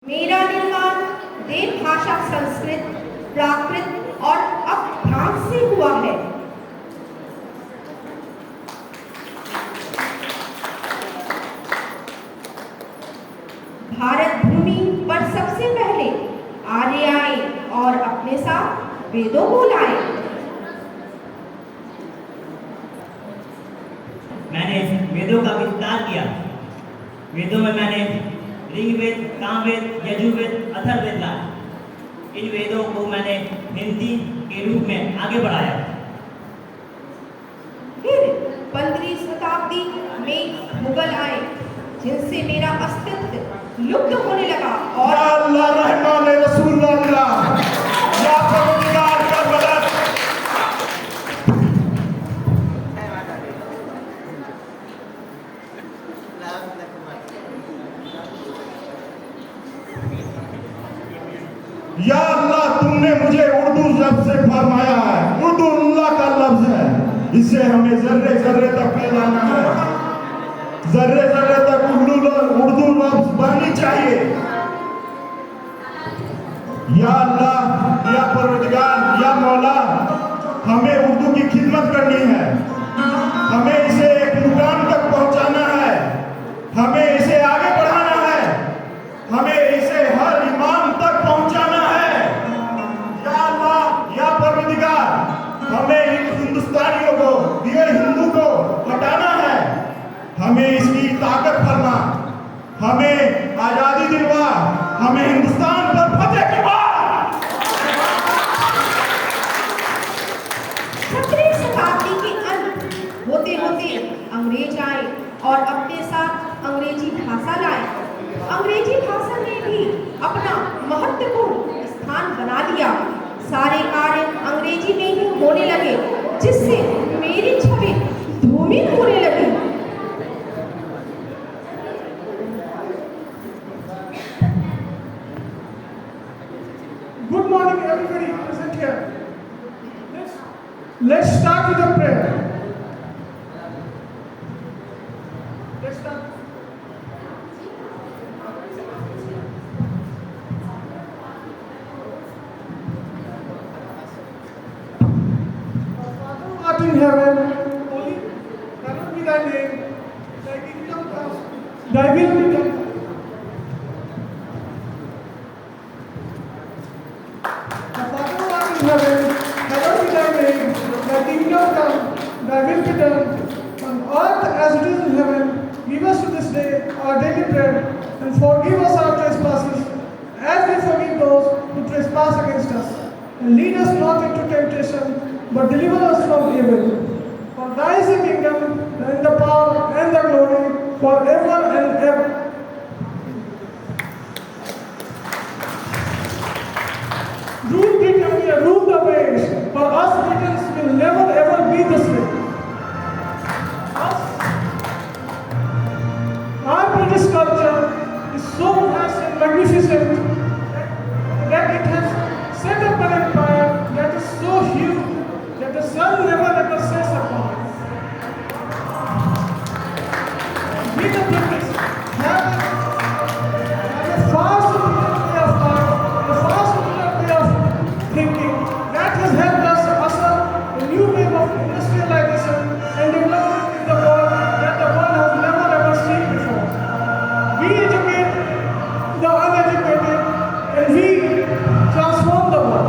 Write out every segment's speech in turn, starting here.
मेरा निर्माण देव भाषा संस्कृत, प्राकृत और अपभ्रांत से हुआ है। भारत भूमि पर सबसे पहले आर्य आए और अपने साथ वेदों को लाए। मैंने वेदों का विस्तार किया। वेदों में मैंने ऋग्वेद, सामवेद, यजुर्वेद, अथर्ववेद लाया। इन वेदों को मैंने हिंदी के रूप में आगे बढ़ाया। फिर 15वीं शताब्दी में मुगल आए, जिनसे मेरा अस्तित्व लुप्त होने लगा और अल्लाह रहमान रसूलुल्लाह या परवरदिगार का मदद। या अल्लाह, तुमने मुझे उर्दू लफ्ज से फरमाया है। उर्दू अल्लाह का लफ्ज है, इसे हमें जर्रे जर्रे तक फैलाना है। जर्रे जर्रे तक उर्दू लफ्ज बननी चाहिए। या अल्लाह, या परवरदिगार, या मौला, हमें उर्दू की खिदमत करनी है। हमें इसे एक मुकाम तक पहुंचाना है। हमें इसे आगे बढ़ाना है। हमें इसे हर इमाम तक पहुंचाना है। या अल्लाह, या परवरदिगार, हमें इन हिंदुस्तानियों को, ये हिंदू को हटाना है। हमें इसकी ताकत फरमा, हमें आजादी दिलवा, हमें हिंदुस्तान पर फतेह की बात। 17वीं शताब्दी के अंत होते होते अंग्रेज आए और अपने साथ अंग्रेजी भाषा लाए। अंग्रेजी भाषा ने भी अपना महत्वपूर्ण स्थान बना लिया। सारे कार्य अंग्रेजी में ही होने लगे, जिससे मेरी छवि धूमिल होने लगी। Good morning, everybody present here. Let's start with a prayer. Let's start. Our Father who art in heaven, holy, hallowed be thy name. Thy kingdom come. Thy will be done. Our Father who art in heaven, hallowed be thy name. Thy kingdom come. Thy will be done on earth as it is in heaven. Give us this day our daily bread, and forgive us our trespasses, as we forgive those who trespass against us. And lead us not into temptation, but deliver us from evil. For thine is the kingdom, and the power, and the glory, forever and ever. Rule Britannia, rule the waves. For us Britons will never ever be this way. Our British culture is so vast and magnificent that it has set up an empire that is so huge that the sun never ever sets upon it. We the British have a far superior way of life, a far superior way of thinking that has helped us usher a new wave of industrialization and development in the world that the world has never ever seen before. We educate the uneducated and we transform the world.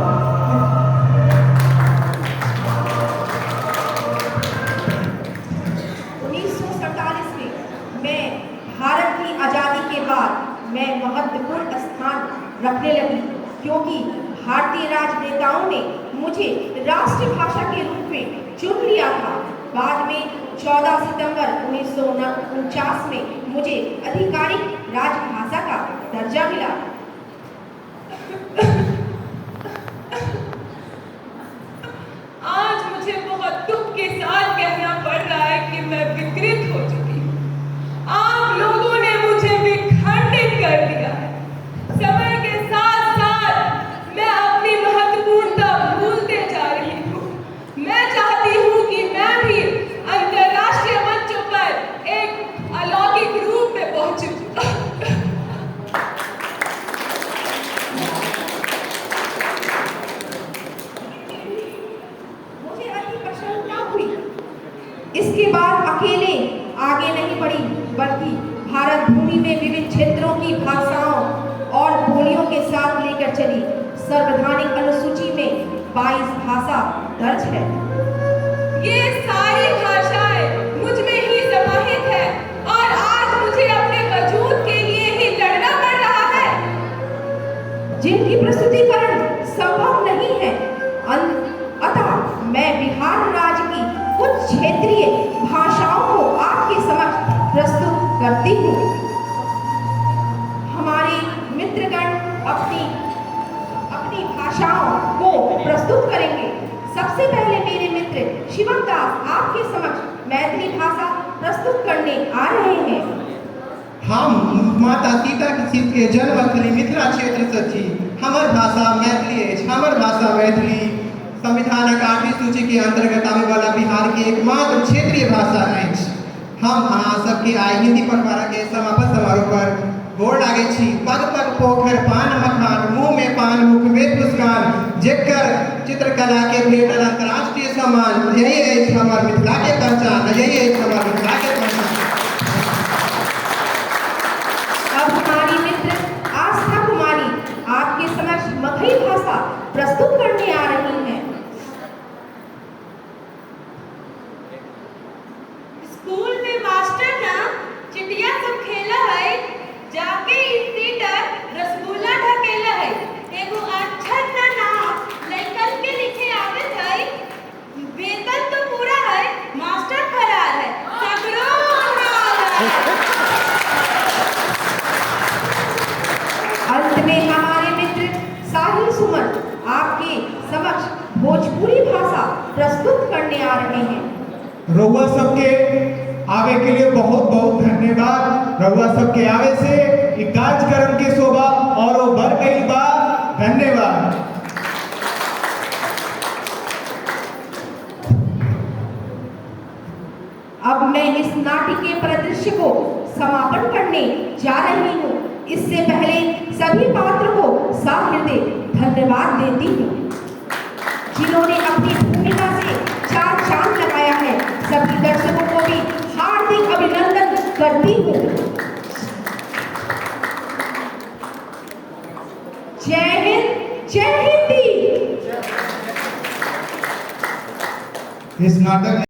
1947 में मैं भारत की आज़ादी के बाद मैं महत्वपूर्ण स्थान रखने लगी, क्योंकि भारतीय राजनेताओं ने मुझे राष्ट्रभाषा के रूप में चुन लिया था। बाद में 14 सितंबर 1949 में मुझे आधिकारिक राजभाषा का दर्जा मिला। आज मुझे बहुत दुख के साथ कहना पड़ रहा है कि मैं विकृत हो चुकी हूँ। आप लोगों ने मुझे विखंडित कर दिया है। समय के साथ साथ मैं अपनी महत्वपूर्णता भूलते जा रही हूँ। मैं चाहती हूँ कि मैं भी अंतर्राष्ट्रीय मंचों पर एक अलौकिक रूप में पहुंचूं। भारत भूमि में विभिन्न क्षेत्रों की भाषाओं और बोलियों के साथ लेकर चली संवैधानिक अनुसूची में 22 भाषा दर्ज है। ये सारी भाषाएं मुझ में ही समाहित है और आज मुझे अपने वजूद के लिए ही लड़ना पड़ रहा है। जिनकी प्रस्तुतिकरण संभव नहीं है, अतः मैं बिहार राज्य की कुछ क्षेत्रीय भाषाओं को आपके समक्ष प्रस्तुत करती हूँ। हमारे मित्रगण अपनी भाषाओं को प्रस्तुत करेंगे। सबसे पहले मेरे मित्र शिवम दास आपके समक्ष मैथिली भाषा प्रस्तुत करने आ रहे हैं। हम माता सीता के शीत के जन्म स्थली मिथिला क्षेत्र से छी। हमर भाषा मैथिली अछि। हमर भाषा मैथिली संविधानक 8वीं सूची के अंतर्गत आने वाला बिहार के एकमात्र क्षेत्रीय भाषा अछि। हम अहाँ सबके आई हिंदी पखवाड़ा के समापन समारोह पर गोर लागै छी। पग पग पोखर पान मखान, मुँह में पान मुख में मुस्कान, जेकर चित्रकला के भेटल अंतर्राष्ट्रीय सम्मान। यही अछि हमर मिथिला के पहचान, यही अछि हमर मिथिला के पहचान। अब हमारी मित्र आस्था कुमारी आपके समक्ष मगही भाषा प्रस्तुत करने आ रही हैं। स्कूल में मास्टर ना चिटिया सब खेला है, जाके इंस्टीटर रसगुल्ला ढकेला है। एगो अक्षर ना नाम लइकन के लिखे आवत है। वेतन तो पूरा है, मास्टर फरार है। सगरो हाल है। अंत में हमारे मित्र साहिल सुमन आपके समक्ष भोजपुरी भाषा प्रस्तुत करने आ रहे हैं। रउआ सबके आवे के लिए बहुत बहुत धन्यवाद। रउआ सबके आवे से ई कार्यक्रम के शोभा और बढ़ गई बा। धन्यवाद। अब मैं इस नाट्य के परिदृश्य को समापन करने जा रही हूँ। इससे पहले सभी पात्रों को सहृदय धन्यवाद देती हूँ, जिन्होंने अपनी भूमिका से 4 चांद लगाया है। सभी दर्शकों को भी हार्दिक अभिनंदन करती हूँ। जय हिंद, जय हिंदी। इस नाटक